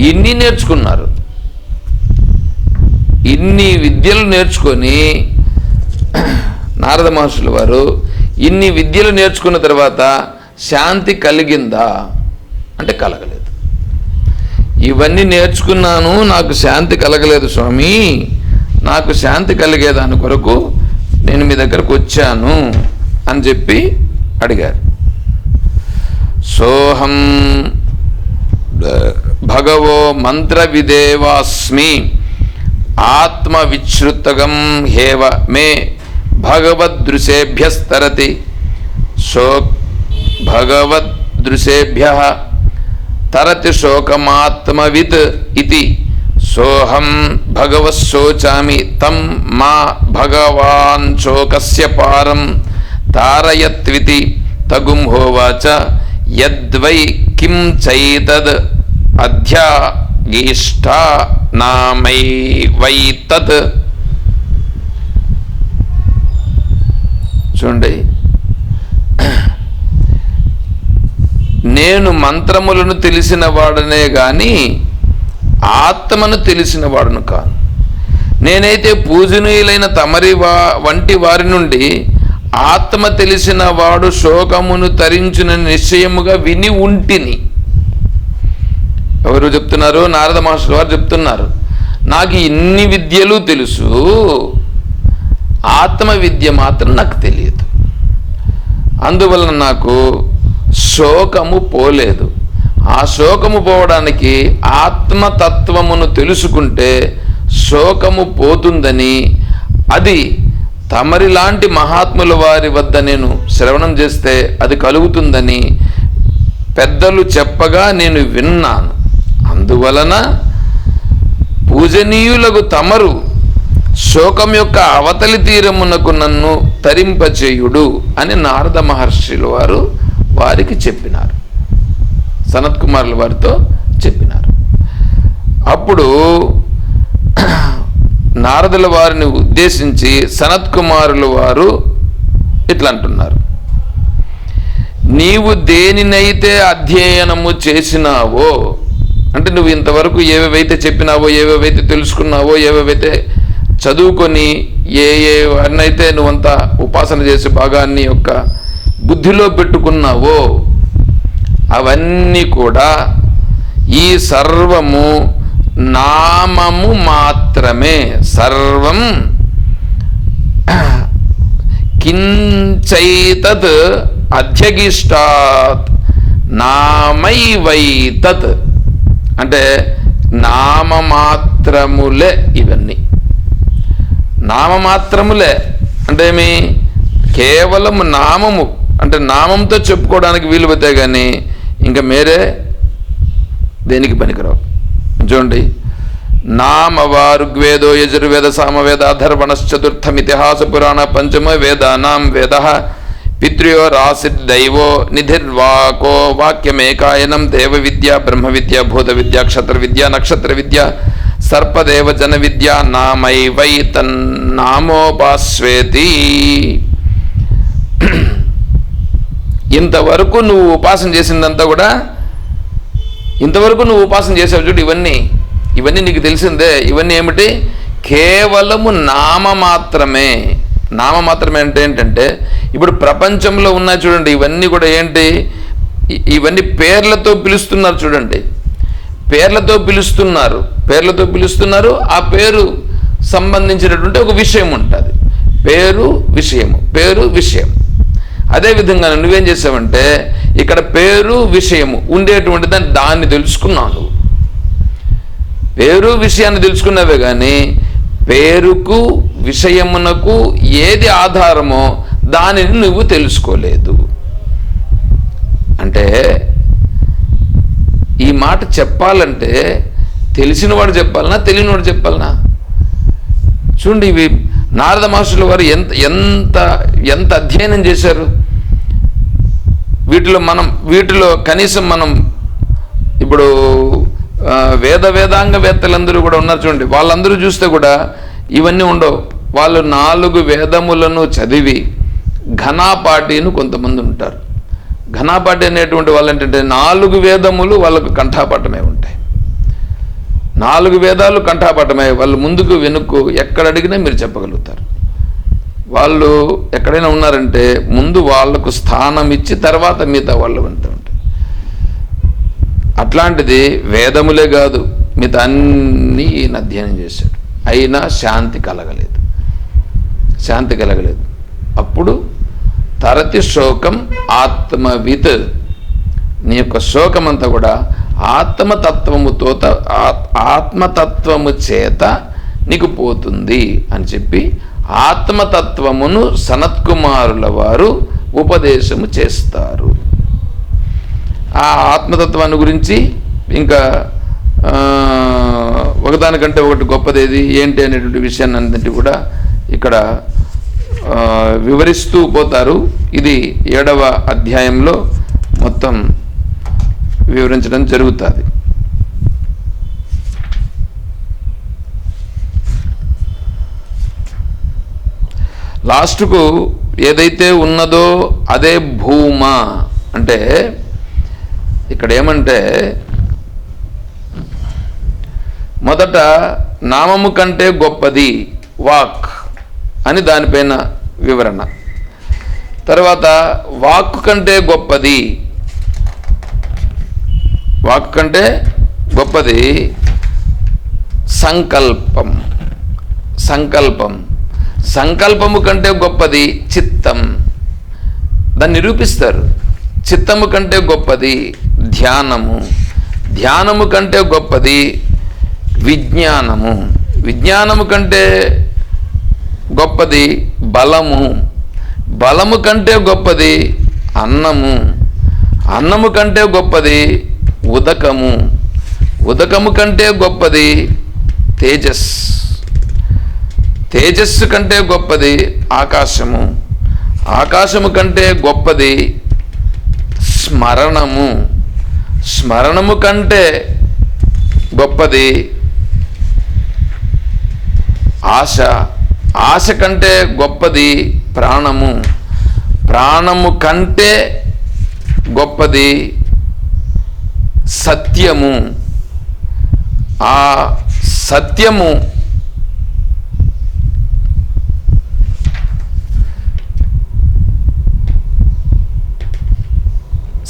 ఇన్ని నేర్చుకున్నారు. ఇన్ని విద్యలు నేర్చుకొని నారద మహర్షుల వారు ఇన్ని విద్యలు నేర్చుకున్న తర్వాత శాంతి కలిగిందా అంటే కలగలేదు. ఇవన్నీ నేర్చుకున్నాను, నాకు శాంతి కలగలేదు స్వామి, నాకు శాంతి కలిగేదాని కొరకు నేను మీ దగ్గరకు వచ్చాను అని చెప్పి అడిగారు. సోహం భగవో మంత్ర విదేవాస్మి ఆత్మవిశ్రుతగం హేవ మే భగవదృశేభ్యస్తరతి భగవదృశేభ్యః తరతి శోకమాత్మవిత్ ఇతి సోహం భగవశోచామి తం మా భగవాన్ శోకస్య పారం తారయత్వితి తగుం హోవాచ యద్వై కిం చైతద్ అధ్యాగీష్టా నామై వై తత్. చూడండి, నేను మంత్రములను తెలిసిన వాడనే గాని ఆత్మను తెలిసిన వాడును కాను. నేనైతే పూజనీయులైన తమరి వంటి వారి నుండి ఆత్మ తెలిసిన వాడు శోకమును తరించిన నిశ్చయముగా విని ఉంటిని. ఎవరు చెప్తున్నారు? నారద మహర్షుల వారు చెప్తున్నారు. నాకు ఇన్ని విద్యలు తెలుసు, ఆత్మ విద్య మాత్రం నాకు తెలియదు. అందువలన నాకు శోకము పోలేదు. ఆ శోకము పోవడానికి ఆత్మతత్వమును తెలుసుకుంటే శోకము పోతుందని, అది తమరిలాంటి మహాత్ముల వారి వద్ద నేను శ్రవణం చేస్తే అది కలుగుతుందని పెద్దలు చెప్పగా నేను విన్నాను. అందువలన పూజనీయులకు తమరు శోకం యొక్క అవతలి తీరమునకు నన్ను తరింపచేయుడు అని నారద మహర్షుల వారు వారికి చెప్పినారు, సనత్ కుమారుల వారితో చెప్పినారు. అప్పుడు నారదుల వారిని ఉద్దేశించి సనత్ కుమారుల వారు ఇట్లా అంటున్నారు. నీవు దేనినైతే అధ్యయనము చేసినావో, అంటే నువ్వు ఇంతవరకు ఏవేవైతే చెప్పినావో, ఏవేవైతే తెలుసుకున్నావో, ఏవేవైతే చదువుకొని అన్నైతే నువ్వంతా ఉపాసన చేసి బాగా నీ యొక్క బుద్ధిలో పెట్టుకున్నావో అవన్నీ కూడా ఈ సర్వము నామము మాత్రమే. సర్వం కించైతత్ అధ్యగిష్టాత్ నామైవైతత్ అంటే నామమాత్రములే. ఇవన్నీ నామమాత్రములే అంటే ఏమి? కేవలం నామము అంటే నామంతో చెప్పుకోవడానికి వీలు అవుతాయి, కానీ ఇంకా మేరే దేనికి పనికిరావు. చూడండి, నామవా ఋగ్వేదో యజుర్వేద సామవేద అథర్వణశ్చతుర్థమితిహాస పురాణ పంచమ వేదానాం వేద పితృయోరాసిద్దైవో నిధిర్వాకో వాక్యమేకాయనం దేవ విద్య బ్రహ్మ విద్య భూత విద్య క్షత్ర విద్య నక్షత్ర విద్య సర్పదేవ జన విద్య నామైవై తన్నామోపాస్వేతి. ఇంతవరకు నువ్వు ఉపాసన చేసిందంతా కూడా, ఇంతవరకు నువ్వు ఉపాసన చేసావు చూడు, ఇవన్నీ నీకు తెలిసిందే. ఇవన్నీ ఏమిటి? కేవలము నామ మాత్రమే. నామ మాత్రమే అంటే ఏంటంటే, ఇప్పుడు ప్రపంచంలో ఉన్నాయి చూడండి, ఇవన్నీ కూడా ఏంటి? ఇవన్నీ పేర్లతో పిలుస్తున్నారు చూడండి, పేర్లతో పిలుస్తున్నారు. ఆ పేరు సంబంధించినటువంటి ఒక విషయం ఉంటుంది. పేరు విషయం. అదేవిధంగా నువ్వేం చేసావంటే, ఇక్కడ పేరు విషయము ఉండేటువంటి దాన్ని తెలుసుకున్నావు. పేరు విషయాన్ని తెలుసుకున్నావే కానీ పేరుకు విషయమునకు ఏది ఆధారమో దానిని నువ్వు తెలుసుకోలేదు. అంటే ఈ మాట చెప్పాలంటే తెలిసినవాడు చెప్పాలనా, తెలియనివాడు చెప్పాలనా? చూడండి, ఇవి నారద మహర్షుల వారు ఎంత అధ్యయనం చేశారు. వీటిలో కనీసం మనం ఇప్పుడు వేదాంగవేత్తలందరూ కూడా ఉన్నారు చూడండి, వాళ్ళందరూ చూస్తే కూడా ఇవన్నీ ఉండవు. వాళ్ళు 4 వేదములను చదివి ఘనాపాఠిను కొంతమంది ఉంటారు. ఘనాపాఠి అనేటువంటి వాళ్ళు ఏంటంటే 4 వేదములు వాళ్ళకు కంఠాపాఠమే ఉంటాయి. 4 వేదాలు కంఠాపటమే. వాళ్ళు ముందుకు వెనుక్కు ఎక్కడ అడిగినా మీరు చెప్పగలుగుతారు. వాళ్ళు ఎక్కడైనా ఉన్నారంటే ముందు వాళ్లకు స్థానం ఇచ్చి తర్వాత మిగతా వాళ్ళు వింటూ ఉంటారు. అట్లాంటిది వేదములే కాదు, మిగతా అన్నీ ఈయన అధ్యయనం చేశాడు. అయినా శాంతి కలగలేదు. అప్పుడు తరతి శోకం ఆత్మవిత్, నీ యొక్క శోకమంతా కూడా ఆత్మతత్వము చేత నీకు పోతుంది అని చెప్పి ఆత్మతత్వమును సనత్కుమారుల వారు ఉపదేశము చేస్తారు. ఆ ఆత్మతత్వాన్ని గురించి ఇంకా ఒకదానికంటే ఒకటి గొప్పదేది ఏంటి అనేటువంటి విషయాన్ని అన్నింటి కూడా ఇక్కడ వివరిస్తూ పోతారు. ఇది 7వ అధ్యాయంలో మొత్తం వివరించడం జరుగుతుంది. లాస్ట్కు ఏదైతే ఉన్నదో అదే భూమ అంటే, ఇక్కడ ఏమంటే మొదట నామము కంటే గొప్పది వాక్ అని దానిపైన వివరణ, తర్వాత వాక్కు కంటే గొప్పది సంకల్పము కంటే గొప్పది చిత్తం. దాన్ని నిరూపిస్తారు. చిత్తము కంటే గొప్పది ధ్యానము కంటే గొప్పది విజ్ఞానము కంటే గొప్పది బలము కంటే గొప్పది అన్నము కంటే గొప్పది ఉదకము కంటే గొప్పది తేజస్సు కంటే గొప్పది ఆకాశము కంటే గొప్పది స్మరణము కంటే గొప్పది ఆశ కంటే గొప్పది ప్రాణము కంటే గొప్పది సత్యము. ఆ సత్యము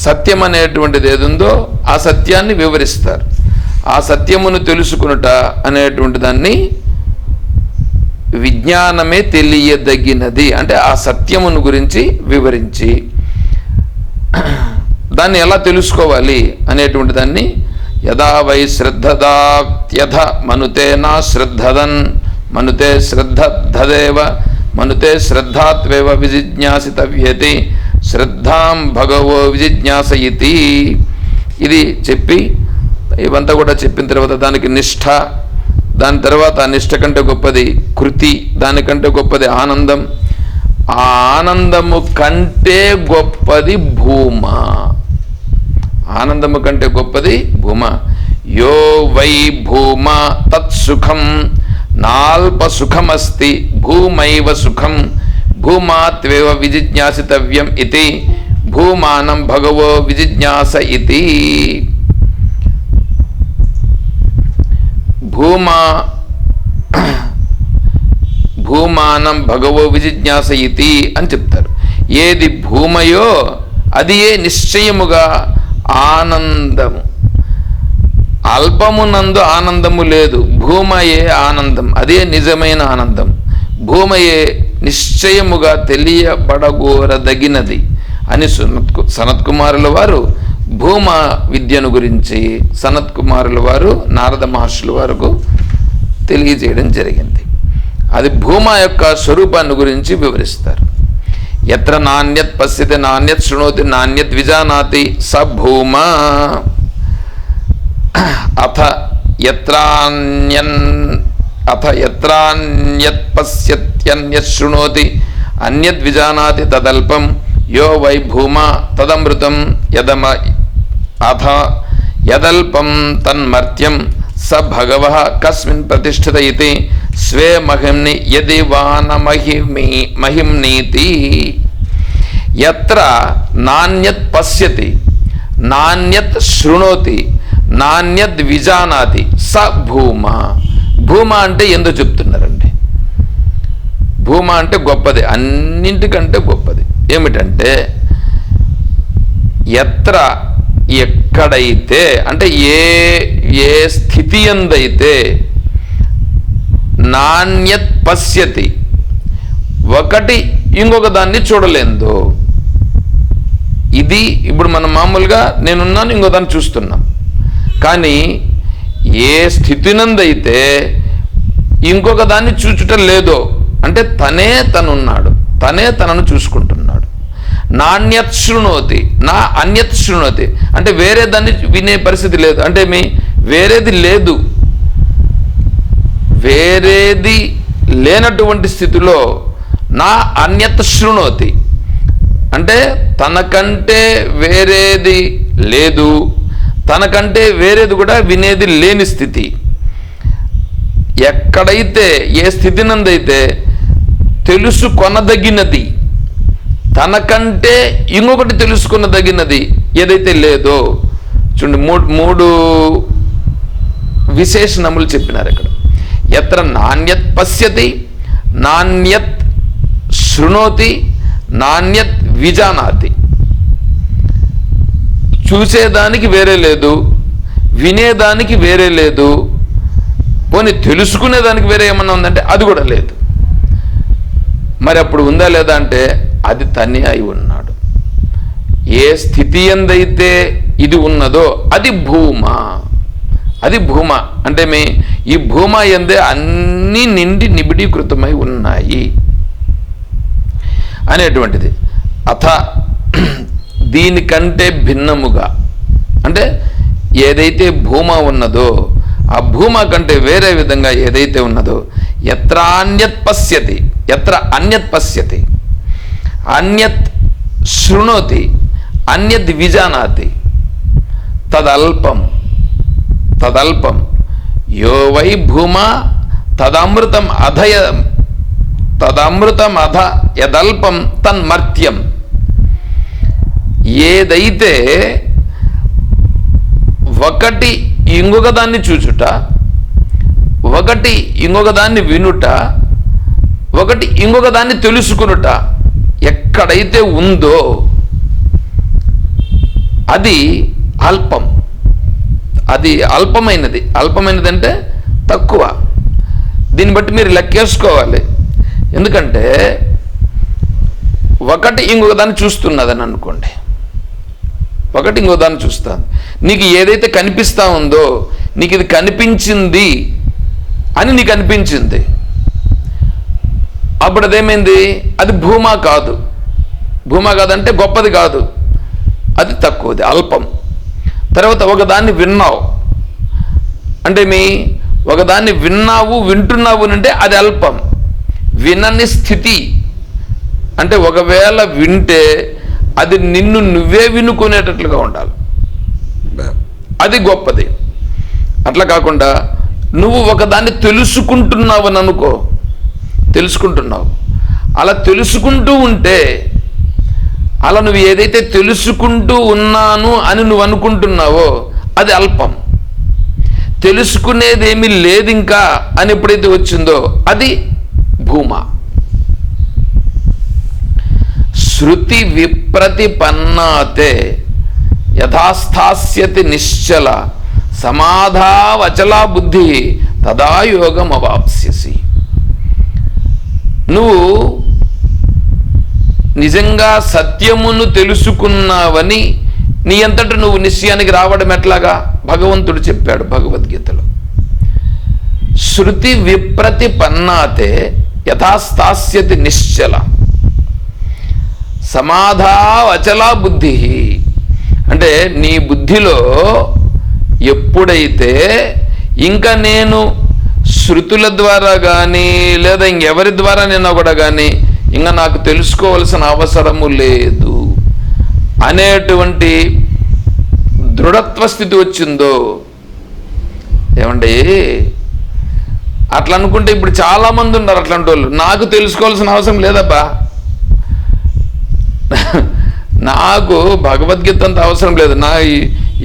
సత్యం అనేటువంటిది ఏదుందో ఆ సత్యాన్ని వివరిస్తారు. ఆ సత్యమును తెలుసుకునుట అనేటువంటి దాన్ని విజ్ఞానమే తెలియదగినది అంటే ఆ సత్యమును గురించి వివరించి దాన్ని ఎలా తెలుసుకోవాలి అనేటువంటి దాన్ని యదా వై శ్రద్ధదాత్యథ మనుతే నా శ్రద్ధదన్ మనుతే శ్రద్ధదేవ మనుతే శ్రద్ధాత్వేవ విజిజ్ఞాసితవ్యతి శ్రద్ధాం భగవో విజిజ్ఞాసయితి. ఇది చెప్పి ఇవంతా కూడా చెప్పిన తర్వాత దానికి నిష్ఠ, దాని తర్వాత నిష్ఠ కంటే గొప్పది కృతి, దానికంటే గొప్పది ఆనందం, ఆ ఆనందము కంటే గొప్పది భూమ. ఆనందము కంటే గొప్పది భూమ. యో వై భూమ తత్సుఖం నాల్ప సుఖమస్తి భూమైవ సుఖం భూమాత్వేవ విజిజ్ఞాసితవ్యం ఇతి భూమానం భగవో విజిజ్ఞాస ఇతి. భూమానం భగవో విజిజ్ఞాస ఇతి అని చెప్తారు. ఏది భూమయో అది ఏ నిశ్చయముగా ఆనందము. అల్పమునందు ఆనందము లేదు, భూమయే ఆనందం, అదే నిజమైన ఆనందం. భూమయే నిశ్చయముగా తెలియబడగోరదగినది అని సనత్కుమారుల వారు భూమ విద్యను గురించి సనత్కుమారుల వారు నారద మహర్షుల వరకు తెలియజేయడం జరిగింది. అది భూమ యొక్క స్వరూపాన్ని గురించి వివరిస్తారు. ఎత్ర నాణ్యత్ పశ్యతి నాణ్యత్ శృణోతి నాణ్యత్ విజానాతి స భూమ అథ యత్రాన్యత్ పశ్యత్యన్యత్ శృణోతి అన్యత్ విజానాతి తదల్పం యో వై భూమ తదమృతం అథ యదల్పం తన్మర్త్యం స భగవః కస్మిన్ ప్రతిష్ఠిత ఇతి స్వే మహిమ్ని యది వాన మహిమ్నీతి. యత్ర నాణ్యత్ పశ్యతి నాణ్యత్ శృణోతి నాణ్యద్ విజానాతి స భూమ. భూమ అంటే ఎందుకు చెప్తున్నారండి? భూమ అంటే గొప్పది, అన్నింటికంటే గొప్పది. ఏమిటంటే ఎత్ర, ఎక్కడైతే, అంటే ఏ స్థితి ఎందైతే నాణ్యత్ పశ్యతి, ఒకటి ఇంకొక దాన్ని చూడలేందో. ఇది ఇప్పుడు మనం మామూలుగా నేనున్నాను, ఇంకో దాన్ని చూస్తున్నాం. కానీ ఏ స్థితినందైతే ఇంకొక దాన్ని చూచుట లేదో, అంటే తనే తనున్నాడు, తనే తనను చూసుకుంటున్నాడు. నాణ్యత్ శృణోతి నా అన్యత్ శృణోతి, అంటే వేరే దాన్ని వినే పరిస్థితి లేదు. అంటే వేరేది లేదు, వేరేది లేనటువంటి స్థితిలో నా అన్యత్ శృణోతి, అంటే తనకంటే వేరేది లేదు, తనకంటే వేరేది కూడా వినేది లేని స్థితి. ఎక్కడైతే ఏ స్థితినందైతే తెలుసుకొనదగినది, తనకంటే ఇంకొకటి తెలుసుకొనదగినది ఏదైతే లేదో, చూడండి మూడు విశేషణములు చెప్పినారు ఇక్కడ. ఎత్ర నాణ్యత్ పశ్యతి, నాణ్యత్ శృణోతి, నాణ్యత్ విజానాతి. చూసేదానికి వేరే లేదు, వినేదానికి వేరే లేదు, పోనీ తెలుసుకునేదానికి వేరే ఏమన్నా ఉందంటే అది కూడా లేదు. మరి అప్పుడు ఉందా లేదా అంటే అది తనే అయి ఉన్నాడు. ఏ స్థితి ఎందైతే ఇది ఉన్నదో అది భూమ. అది భూమ అంటే ఈ భూమ ఎందే అన్నీ నిండి నిబిడీకృతమై ఉన్నాయి అనేటువంటిది. అథ దీనికంటే భిన్నముగా, అంటే ఏదైతే భూమ ఉన్నదో ఆ భూమ కంటే వేరే విధంగా ఏదైతే ఉన్నదో, ఎత్ర అన్యత్ పశ్యతి, ఎత్ర అన్యత్ పశ్యతి, అన్యత్ శృణోతి, అన్యత్ విజానాతి, తదల్పం తదల్పం యో వై భూమ తదమృతం అధయ తదమృతం అధ యదల్పం తన్మర్త్యం. ఏదైతే ఒకటి ఇంకొక దాన్ని చూచుట, ఒకటి ఇంకొక దాన్ని వినుట, ఒకటి ఇంకొక దాన్ని తెలుసుకునుట ఎక్కడైతే ఉందో అది అల్పం. అది అల్పమైనది. అల్పమైనది అంటే తక్కువ. దీన్ని బట్టి మీరు లెక్కేసుకోవాలి. ఎందుకంటే ఒకటి ఇంకొక దాన్ని చూస్తున్నదని అనుకోండి, ఒకటి ఇంకో దాన్ని చూస్తాను. నీకు ఏదైతే కనిపిస్తూ ఉందో, నీకు ఇది కనిపించింది అని నీకు అనిపించింది, అప్పుడు అదేమైంది? అది భూమా కాదు. భూమా కాదంటే గొప్పది కాదు, అది తక్కువది, అల్పం. తర్వాత ఒకదాన్ని విన్నావు అంటే ఒకదాన్ని విన్నావు, వింటున్నావు అంటే అది అల్పం. వినని స్థితి అంటే ఒకవేళ వింటే అది నిన్ను నువ్వే వినుకునేటట్లుగా ఉండాలి, అది గొప్పది. అట్లా కాకుండా నువ్వు ఒకదాన్ని తెలుసుకుంటున్నావు అని అనుకో, తెలుసుకుంటున్నావు. అలా తెలుసుకుంటూ ఉంటే, అలా నువ్వు ఏదైతే తెలుసుకుంటూ ఉన్నాను అని నువ్వు అనుకుంటున్నావో అది అల్పం. తెలుసుకునేదేమీ లేదు ఇంకా అని ఎప్పుడైతే వచ్చిందో అది భూమ. శృతి విప్రతిపన్నాతే యథాస్థాస్యతి నిశ్చల సమాధావచలా బుద్ధి తదా యోగం అవాప్స్యసి. నువ్వు నిజంగా సత్యమును తెలుసుకున్నావని నీ అంతట నువ్వు నిశ్చయానికి రావడం ఎట్లాగా? భగవంతుడు చెప్పాడు భగవద్గీతలో, శృతి విప్రతిపన్నాతే యథాస్థాస్యతి నిశ్చల సమాధావచలా బుద్ధి. అంటే నీ బుద్ధిలో ఎప్పుడైతే ఇంకా నేను శృతుల ద్వారా కానీ లేదా ఇంకెవరి ద్వారా నేను కూడా కానీ ఇంకా నాకు తెలుసుకోవాల్సిన అవసరము లేదు అనేటువంటి దృఢత్వ స్థితి వచ్చిందో, ఏమండి అట్లా అనుకుంటే ఇప్పుడు చాలామంది ఉన్నారు అట్లాంటి వాళ్ళు. నాకు తెలుసుకోవాల్సిన అవసరం లేదబ్బా, నాకు భగవద్గీత అంత అవసరం లేదు,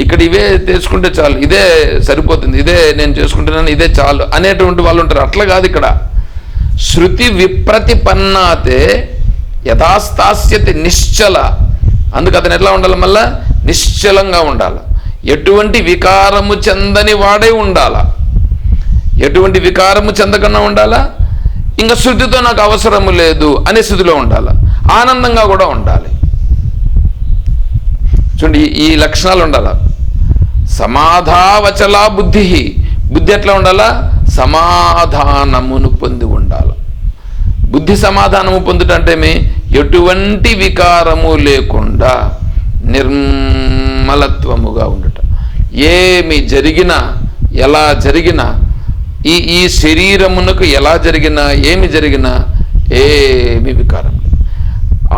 ఇక్కడ ఇవే తెచ్చుకుంటే చాలు, ఇదే సరిపోతుంది, ఇదే నేను చేసుకుంటున్నాను, ఇదే చాలు అనేటువంటి వాళ్ళు ఉంటారు. అట్లా కాదు ఇక్కడ. శృతి విప్రతిపన్నాతే యథాస్థాస్యతి నిశ్చల. అందుకు అతను ఎట్లా ఉండాలి? మళ్ళా నిశ్చలంగా ఉండాలి. ఎటువంటి వికారము చెందని వాడే ఉండాల. ఎటువంటి వికారము చెందకుండా ఉండాలా. ఇంకా శృతితో నాకు అవసరము లేదు అనే స్థితిలో ఉండాలి. ఆనందంగా కూడా ఉండాలి. చూడండి, ఈ లక్షణాలు ఉండాల. సమాధావచలా బుద్ధి. బుద్ధి ఎట్లా ఉండాలా? సమాధానమును పొంది ఉండాలి. బుద్ధి సమాధానము పొందుటంటేమి? ఎటువంటి వికారము లేకుండా నిర్మలత్వముగా ఉండట. ఏమి జరిగినా, ఎలా జరిగినా, ఈ శరీరమునకు ఎలా జరిగినా, ఏమి జరిగినా ఏమి వికారం లేదు.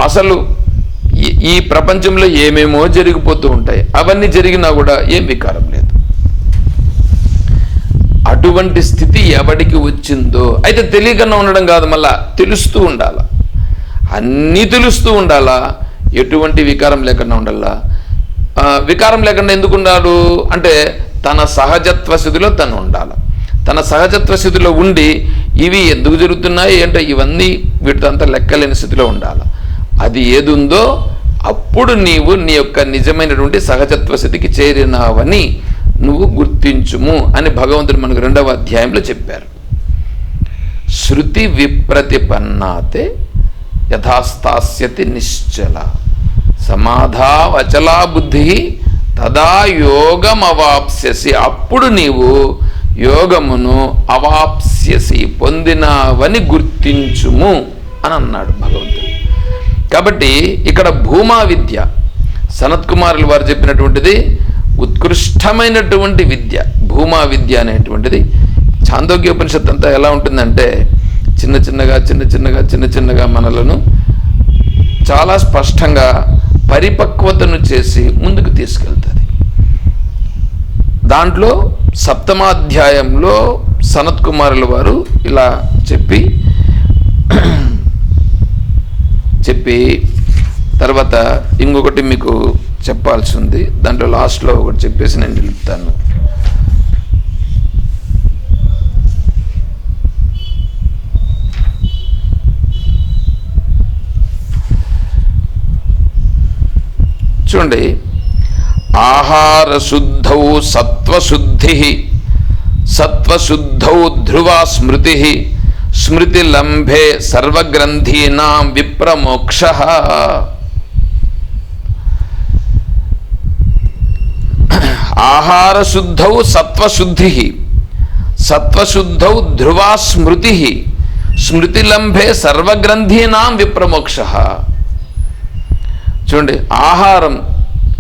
అసలు ఈ ప్రపంచంలో ఏమేమో జరిగిపోతూ ఉంటాయి, అవన్నీ జరిగినా కూడా ఏం వికారం లేదు. అటువంటి స్థితి ఎవడికి వచ్చిందో, అయితే తెలియకుండా ఉండడం కాదు, మళ్ళా తెలుస్తూ ఉండాలా. అన్నీ తెలుస్తూ ఉండాలా, ఎటువంటి వికారం లేకుండా ఉండాలా. వికారం లేకుండా ఎందుకు ఉండాడు అంటే తన సహజత్వ స్థితిలో తను ఉండాలి. తన సహజత్వ స్థితిలో ఉండి ఇవి ఎందుకు జరుగుతున్నాయి అంటే ఇవన్నీ వీటితో అంతా లెక్కలేని స్థితిలో ఉండాలి. అది ఏది ఉందో అప్పుడు నీవు నీ యొక్క నిజమైనటువంటి సహజత్వ స్థితికి చేరినావని నువ్వు గుర్తించుము అని భగవంతుడు మనకు 2వ అధ్యాయంలో చెప్పారు. శృతి విప్రతిపన్నాతే యథాస్థాస్యతి నిశ్చల సమాధావచలా బుద్ధి తదా యోగమవాప్స్యసి. అప్పుడు నీవు యోగమును అవాప్స్యసి పొందినావని గుర్తించుము అని అన్నాడు భగవంతుడు. కాబట్టి ఇక్కడ భూమా విద్య సనత్ కుమారులు వారు చెప్పినటువంటిది ఉత్కృష్టమైనటువంటి విద్య. భూమా విద్య అనేటువంటిది ఛాందోగ్యోపనిషత్తు అంతా ఎలా ఉంటుందంటే చిన్న చిన్నగా మనలను చాలా స్పష్టంగా పరిపక్వతను చేసి ముందుకు తీసుకెళ్తుంది. దాంట్లో 7వ అధ్యాయంలో సనత్ కుమారుల వారు ఇలా చెప్పి తర్వాత ఇంకొకటి మీకు చెప్పాల్సి ఉంది. దాంట్లో లాస్ట్లో ఒకటి చెప్పేసి నేను నిలుపుతాను. చూడండి, ఆహార శుద్ధౌ సత్వశుద్ధి, సత్వశుద్ధౌ ధ్రువా స్మృతి, స్మృతి లంభే సర్వగ్రంథీనాం విప్రమోక్ష. ఆహార శుద్ధౌ సత్వశుద్ధి, సత్వశుద్ధౌ ధ్రువా స్మృతి, స్మృతి లంభే సర్వగ్రంథీనాం విప్రమోక్ష. చూడండి, ఆహారం,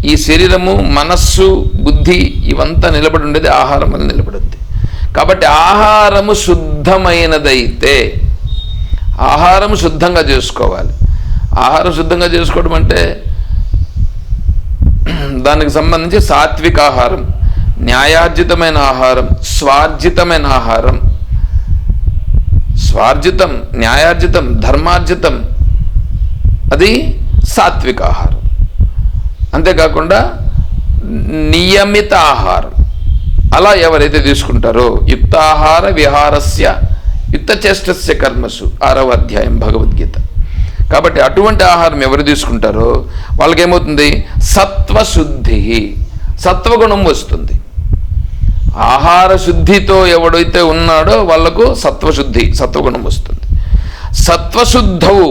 ఈ శరీరము, మనస్సు, బుద్ధి ఇవంతా నిలబడి ఉండేది ఆహారం వల్ల నిలబడుద్ది. కాబట్టి ఆహారము శుద్ధమైనదైతే ఆహారం శుద్ధంగా చేసుకోవాలి. ఆహారం శుద్ధంగా చేసుకోవడం అంటే దానికి సంబంధించి సాత్విక ఆహారం, న్యాయార్జితమైన ఆహారం, స్వార్జితమైన ఆహారం. స్వార్జితం, న్యాయార్జితం, ధర్మార్జితం అది సాత్విక ఆహారం. అంతేకాకుండా నియమిత ఆహారం అలా ఎవరైతే తీసుకుంటారో యుక్తాహార విహారస్య యుక్తచేష్టస్య కర్మసు 6వ అధ్యాయం భగవద్గీత. కాబట్టి అటువంటి ఆహారం ఎవరు తీసుకుంటారో వాళ్ళకేమవుతుంది? సత్వశుద్ధి, సత్వగుణం వస్తుంది. ఆహార శుద్ధితో ఎవడైతే ఉన్నాడో వాళ్లకు సత్వశుద్ధి, సత్వగుణం వస్తుంది. సత్వశుద్ధవు,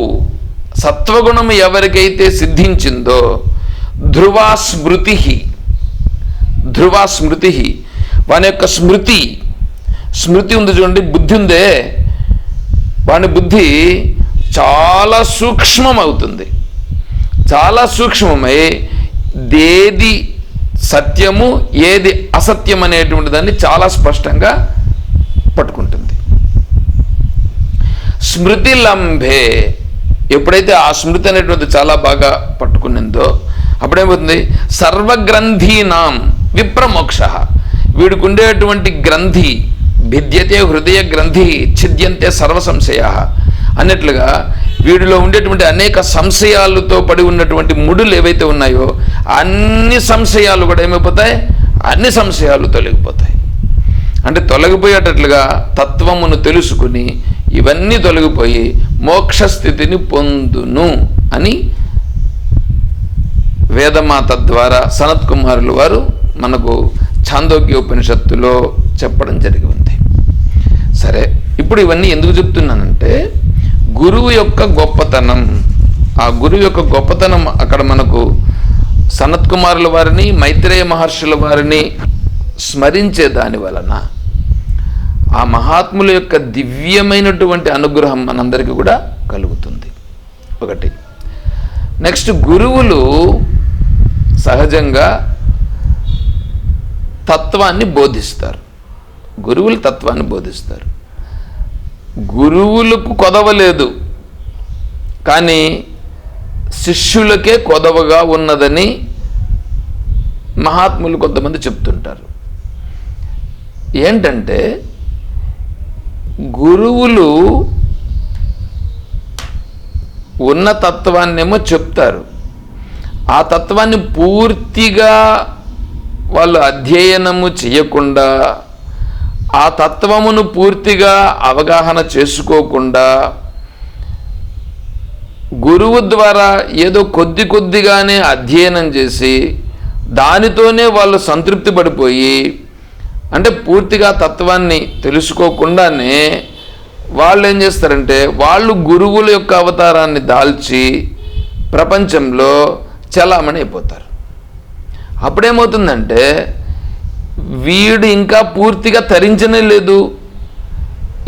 సత్వగుణం ఎవరికైతే సిద్ధించిందో ధ్రువా స్మృతి, ధ్రువా స్మృతి, వాని యొక్క స్మృతి, స్మృతి ఉంది చూడండి, బుద్ధి ఉందే, వాని బుద్ధి చాలా సూక్ష్మం అవుతుంది. చాలా సూక్ష్మమై ఏది సత్యము ఏది అసత్యం అనేటువంటి దాన్ని చాలా స్పష్టంగా పట్టుకుంటుంది. స్మృతి లంభే, ఎప్పుడైతే ఆ స్మృతి అనేటువంటి చాలా బాగా పట్టుకునిందో అప్పుడేమవుతుంది? సర్వగ్రంథీనాం విప్రమోక్ష. వీడికి ఉండేటువంటి గ్రంథి భిద్యతే హృదయ గ్రంథి ఛిద్యంతే సర్వ సంశయ అన్నట్లుగా వీడిలో ఉండేటువంటి అనేక సంశయాలతో పడి ఉన్నటువంటి ముడులు ఏవైతే ఉన్నాయో అన్ని సంశయాలు కూడా ఏమైపోతాయి, అన్ని సంశయాలు తొలగిపోతాయి. అంటే తొలగిపోయేటట్లుగా తత్వమును తెలుసుకుని ఇవన్నీ తొలగిపోయి మోక్ష స్థితిని పొందును అని వేదమాత ద్వారా సనత్ కుమారులు వారు మనకు ఛాందోగ్యోపనిషత్తులో చెప్పడం జరిగి ఉంది. సరే, ఇప్పుడు ఇవన్నీ ఎందుకు చెప్తున్నానంటే గురువు యొక్క గొప్పతనం, ఆ గురువు యొక్క గొప్పతనం అక్కడ మనకు సనత్ కుమారుల వారిని, మైత్రేయ మహర్షుల వారిని స్మరించే దాని వలన ఆ మహాత్ముల యొక్క దివ్యమైనటువంటి అనుగ్రహం మనందరికీ కూడా కలుగుతుంది. ఒకటి. నెక్స్ట్, గురువులు సహజంగా తత్వాన్ని బోధిస్తారు. గురువులు తత్వాన్ని బోధిస్తారు. గురువులకు కొదవలేదు, కానీ శిష్యులకే కొదవగా ఉన్నదని మహాత్ములు కొంతమంది చెప్తుంటారు. ఏంటంటే గురువులు ఉన్న తత్వాన్నేమో చెప్తారు, ఆ తత్వాన్ని పూర్తిగా వాళ్ళు అధ్యయనము చేయకుండా, ఆ తత్వమును పూర్తిగా అవగాహన చేసుకోకుండా గురువు ద్వారా ఏదో కొద్దిగానే అధ్యయనం చేసి దానితోనే వాళ్ళు సంతృప్తి పడిపోయి, అంటే పూర్తిగా తత్వాన్ని తెలుసుకోకుండానే వాళ్ళు ఏం చేస్తారంటే వాళ్ళు గురువుల యొక్క అవతారాన్ని దాల్చి ప్రపంచంలో చలామణి అయిపోతారు. అప్పుడేమవుతుందంటే వీడు ఇంకా పూర్తిగా తరించనే లేదు,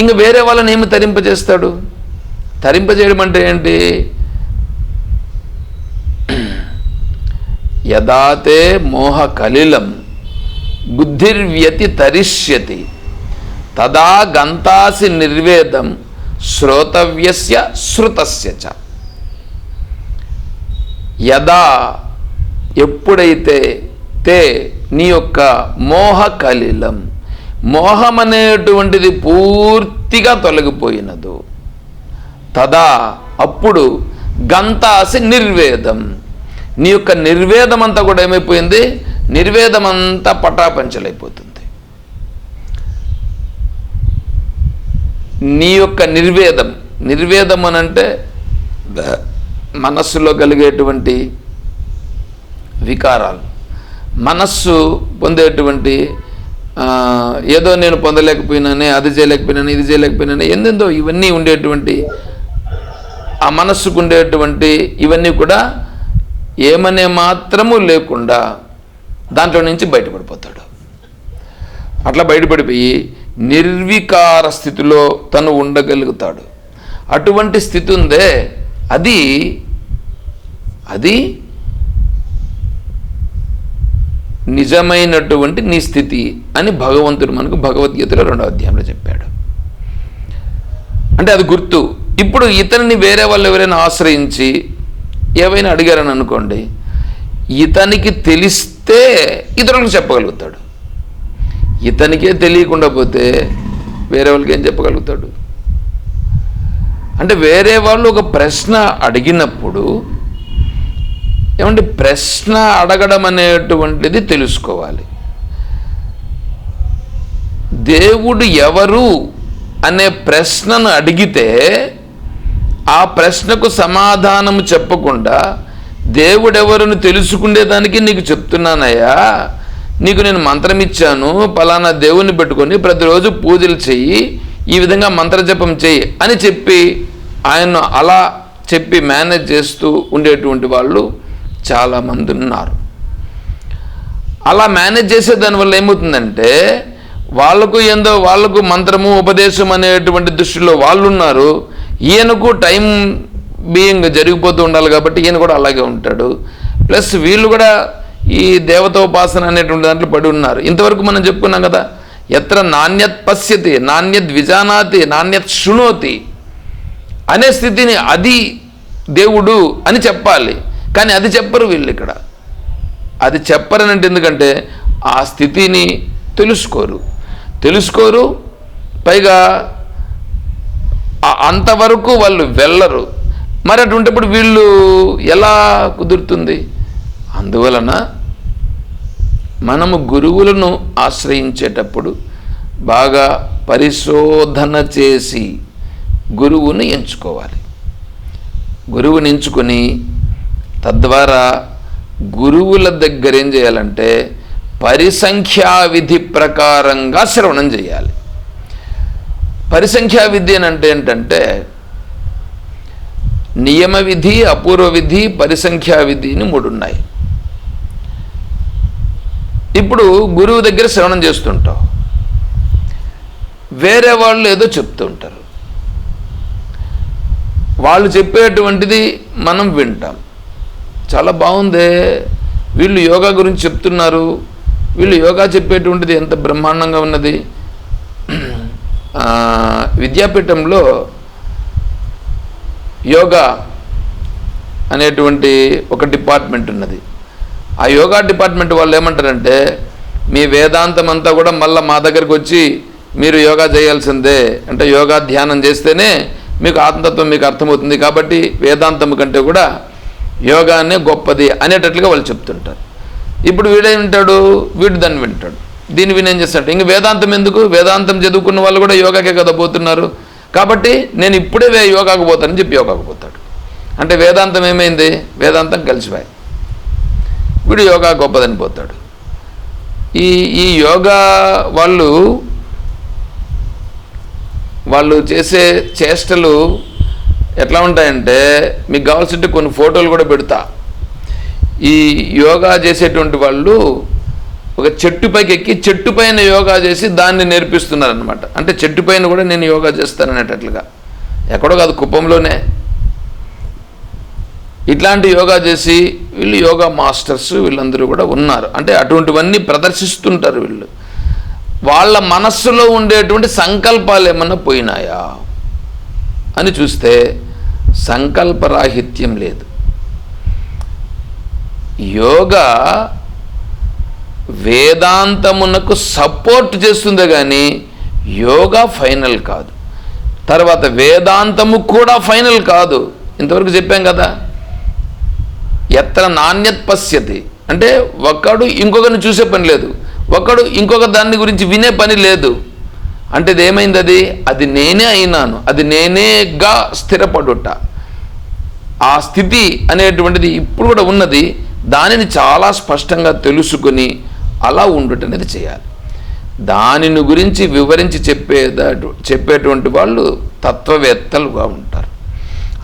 ఇంకా వేరే వాళ్ళని ఏమి తరింపజేస్తాడు? తరింపజేయడం అంటే ఏంటి? యదాతే మోహ కలిలం బుద్ధిర్వ్యతి తరిష్యతి తదా గంతాసి నిర్వేదం శ్రోతవ్యస్య శృతస్య చ. యదా ఎప్పుడైతే తే నీ యొక్క మోహ కలిలం, మోహం అనేటువంటిది పూర్తిగా తొలగిపోయినదు, తదా అప్పుడు గంతాసి నిర్వేదం, నీ యొక్క నిర్వేదం అంతా కూడా ఏమైపోయింది? నిర్వేదం అంతా పటాపంచలైపోతుంది. నీ యొక్క నిర్వేదం అనంటే మనస్సులో కలిగేటువంటి వికారాలు, మనస్సు పొందేటువంటి ఏదో నేను పొందలేకపోయినానే, అది చేయలేకపోయినాను, ఇది చేయలేకపోయినానే, ఎందెందో ఇవన్నీ ఉండేటువంటి ఆ మనస్సుకు ఉండేటువంటి ఇవన్నీ కూడా ఏమనే మాత్రము లేకుండా దాంట్లో నుంచి బయటపడిపోతాడు. అట్లా బయటపడిపోయి నిర్వికార స్థితిలో తను ఉండగలుగుతాడు. అటువంటి స్థితి ఉందే, అది నిజమైనటువంటి నీ స్థితి అని భగవంతుడు మనకు భగవద్గీతలో 2వ అధ్యాయంలో చెప్పాడు. అంటే అది గుర్తు. ఇప్పుడు ఇతనిని వేరే వాళ్ళు ఎవరైనా ఆశ్రయించి ఏవైనా అడిగారని అనుకోండి, ఇతనికి తెలిస్తే ఇతరులకు చెప్పగలుగుతాడు. ఇతనికే తెలియకుండా పోతే వేరే వాళ్ళకి ఏం చెప్పగలుగుతాడు? అంటే వేరే వాళ్ళు ఒక ప్రశ్న అడిగినప్పుడు ఏమంటే ప్రశ్న అడగడం అనేటువంటిది తెలుసుకోవాలి. దేవుడు ఎవరు అనే ప్రశ్నను అడిగితే ఆ ప్రశ్నకు సమాధానము చెప్పకుండా దేవుడెవరుని తెలుసుకునేదానికి నీకు చెప్తున్నానయ్యా, నీకు నేను మంత్రం ఇచ్చాను, పలానా దేవుని పెట్టుకొని ప్రతిరోజు పూజలు చెయ్యి, ఈ విధంగా మంత్రజపం చెయ్యి అని చెప్పి ఆయన్ను అలా చెప్పి మేనేజ్ చేస్తూ ఉండేటువంటి వాళ్ళు చాలామంది ఉన్నారు. అలా మేనేజ్ చేసే దానివల్ల ఏమవుతుందంటే వాళ్ళకు మంత్రము ఉపదేశం అనేటువంటి దృష్టిలో వాళ్ళు ఉన్నారు. ఈయనకు టైం బీయింగ్ జరిగిపోతూ ఉండాలి కాబట్టి ఈయన కూడా అలాగే ఉంటాడు. ప్లస్ వీళ్ళు కూడా ఈ దేవతోపాసన అనేటువంటి దాంట్లో పడి ఉన్నారు. ఇంతవరకు మనం చెప్పుకున్నాం కదా, ఎత్ర నాణ్యత్ పశ్యతి నాణ్యత్ విజానాతి నాణ్యత్ శృణోతి అనే స్థితిని అది దేవుడు అని చెప్పాలి. కానీ అది చెప్పరు వీళ్ళు. ఇక్కడ అది చెప్పరనంటే ఎందుకంటే ఆ స్థితిని తెలుసుకోరు, పైగా అంతవరకు వాళ్ళు వెళ్ళరు. మరి అటువంటిప్పుడు వీళ్ళు ఎలా కుదురుతుంది? అందువలన మనము గురువులను ఆశ్రయించేటప్పుడు బాగా పరిశోధన చేసి గురువుని ఎంచుకోవాలి. గురువుని ఎంచుకొని తద్వారా గురువుల దగ్గర ఏం చేయాలంటే పరిసంఖ్యా విధి ప్రకారంగా శ్రవణం చేయాలి. పరిసంఖ్యా విధి అని అంటే ఏంటంటే నియమ విధి, అపూర్వ విధి, పరిసంఖ్యా విధి అని 3 ఉన్నాయి. ఇప్పుడు గురువు దగ్గర శ్రవణం చేస్తుంటావు, వేరే వాళ్ళు ఏదో చెప్తూ ఉంటారు, వాళ్ళు చెప్పేటువంటిది మనం వింటాం. చాలా బాగుందే, వీళ్ళు యోగా గురించి చెప్తున్నారు, వీళ్ళు యోగా చెప్పేటువంటిది ఎంత బ్రహ్మాండంగా ఉన్నది. విద్యాపీఠంలో యోగా అనేటువంటి ఒక డిపార్ట్మెంట్ ఉన్నది. ఆ యోగా డిపార్ట్మెంట్ వాళ్ళు ఏమంటారంటే, మీ వేదాంతం అంతా కూడా మళ్ళీ మా దగ్గరికి వచ్చి మీరు యోగా చేయాల్సిందే, అంటే యోగా ధ్యానం చేస్తేనే మీకు ఆత్మతత్వం మీకు అర్థమవుతుంది, కాబట్టి వేదాంతం కంటే కూడా యోగానే గొప్పది అనేటట్లుగా వాళ్ళు చెప్తుంటారు. ఇప్పుడు వీడే వింటాడు, వీడు దాన్ని వింటాడు, దీన్ని వినేం చేస్తాడు, ఇంక వేదాంతం ఎందుకు, వేదాంతం చదువుకున్న వాళ్ళు కూడా యోగాకే కదా పోతున్నారు, కాబట్టి నేను ఇప్పుడే యోగాకు పోతానని చెప్పి యోగాకు పోతాడు. అంటే వేదాంతం ఏమైంది, వేదాంతం కలిసిపోయి వీడు యోగా గొప్పదని పోతాడు. ఈ యోగా వాళ్ళు చేసే చేష్టలు ఎట్లా ఉంటాయంటే, మీకు కావాల్సింటే కొన్ని ఫోటోలు కూడా పెడతా. ఈ యోగా చేసేటువంటి వాళ్ళు ఒక చెట్టు పైకి ఎక్కి చెట్టు పైన యోగా చేసి దాన్ని నేర్పిస్తున్నారనమాట. అంటే చెట్టు పైన కూడా నేను యోగా చేస్తాననేటట్లుగా, ఎక్కడో కాదు కుప్పంలోనే ఇట్లాంటి యోగా చేసి వీళ్ళు యోగా మాస్టర్స్ వీళ్ళందరూ కూడా ఉన్నారు. అంటే అటువంటివన్నీ ప్రదర్శిస్తుంటారు వీళ్ళు. వాళ్ళ మనస్సులో ఉండేటువంటి సంకల్పాలు ఏమన్నా పోయినాయా అని చూస్తే సంకల్పరాహిత్యం లేదు. యోగా వేదాంతమునకు సపోర్ట్ చేస్తుందే కానీ యోగా ఫైనల్ కాదు. తర్వాత వేదాంతము కూడా ఫైనల్ కాదు. ఇంతవరకు చెప్పాం కదా, ఎత్ర నాణ్యత్ పశ్యతి అంటే ఒకడు ఇంకొకరిని చూసే పని లేదు, ఒకడు ఇంకొక దాన్ని గురించి వినే పని లేదు. అంటే ఇది ఏమైంది, అది నేనే అయినాను, అది నేనేగా స్థిరపడుట, ఆ స్థితి అనేటువంటిది ఇప్పుడు కూడా ఉన్నది. దానిని చాలా స్పష్టంగా తెలుసుకుని అలా ఉండుట అనేది చేయాలి. దానిని గురించి వివరించి చెప్పేటువంటి వాళ్ళు తత్వవేత్తలుగా ఉంటారు.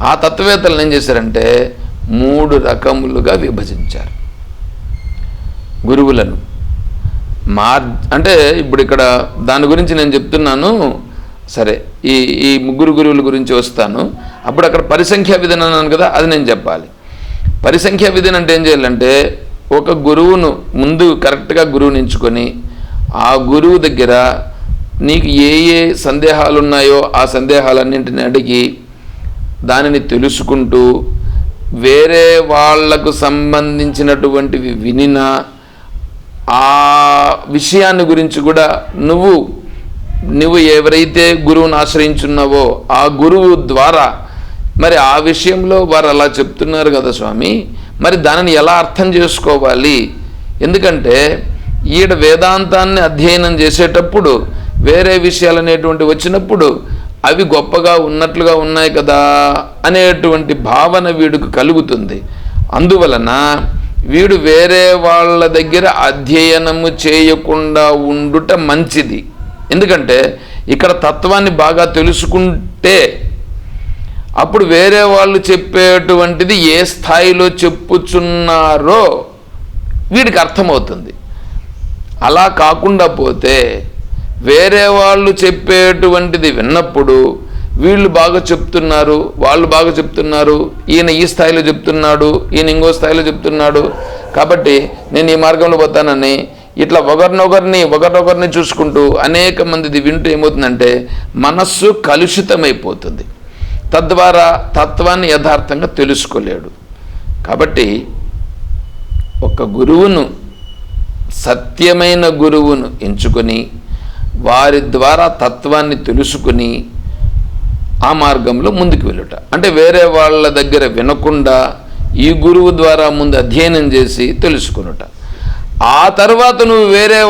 ఆ తత్వవేత్తలను ఏం చేశారంటే 3 రకములుగా విభజించారు గురువులను. అంటే ఇప్పుడు ఇక్కడ దాని గురించి నేను చెప్తున్నాను. సరే, ఈ 3 గురువుల గురించి వస్తాను. అప్పుడు అక్కడ పరిసంఖ్యా విధానం అన్నాను కదా, అది నేను చెప్పాలి. పరిసంఖ్యా విధానం అంటే ఏం చేయాలంటే, ఒక గురువును ముందు కరెక్ట్గా గురువుని ఎంచుకొని ఆ గురువు దగ్గర నీకు ఏ సందేహాలు ఉన్నాయో ఆ సందేహాలన్నింటిని అడిగి దానిని తెలుసుకుంటూ వేరే వాళ్లకు సంబంధించినటువంటివి వినిన ఆ విషయాన్ని గురించి కూడా నువ్వు ఎవరైతే గురువుని ఆశ్రయించున్నావో ఆ గురువు ద్వారా మరి ఆ విషయంలో వారు అలా చెప్తున్నారు కదా స్వామి, మరి దానిని ఎలా అర్థం చేసుకోవాలి? ఎందుకంటే ఈడ వేదాంతాన్ని అధ్యయనం చేసేటప్పుడు వేరే విషయాలు అనేటువంటి వచ్చినప్పుడు అవి గొప్పగా ఉన్నట్లుగా ఉన్నాయి కదా అనేటువంటి భావన వీడికి కలుగుతుంది. అందువలన వీడు వేరే వాళ్ళ దగ్గర అధ్యయనము చేయకుండా ఉండుట మంచిది. ఎందుకంటే ఇక్కడ తత్వాన్ని బాగా తెలుసుకుంటే అప్పుడు వేరే వాళ్ళు చెప్పేటువంటిది ఏ స్థాయిలో చెప్పుచున్నారో వీడికి అర్థమవుతుంది. అలా కాకుండా పోతే వేరే వాళ్ళు చెప్పేటువంటిది విన్నప్పుడు వీళ్ళు బాగా చెప్తున్నారు, వాళ్ళు బాగా చెప్తున్నారు, ఈయన ఈ స్థాయిలో చెప్తున్నాడు, ఈయన ఇంకో స్థాయిలో చెప్తున్నాడు, కాబట్టి నేను ఈ మార్గంలో పోతానని ఇట్లా ఒకరినొకరిని చూసుకుంటూ అనేక మందిది వింటూ ఏమవుతుందంటే మనస్సు కలుషితమైపోతుంది. తద్వారా తత్వాన్ని యథార్థంగా తెలుసుకోలేడు. కాబట్టి ఒక గురువును, సత్యమైన గురువును ఎంచుకొని వారి ద్వారా తత్వాన్ని తెలుసుకుని ఆ మార్గంలో ముందుకు వెళ్ళుట. అంటే వేరే వాళ్ళ దగ్గర వినకుండా ఈ గురువు ద్వారా ముందు అధ్యయనం చేసి తెలుసుకునుట. ఆ తర్వాత నువ్వు వేరే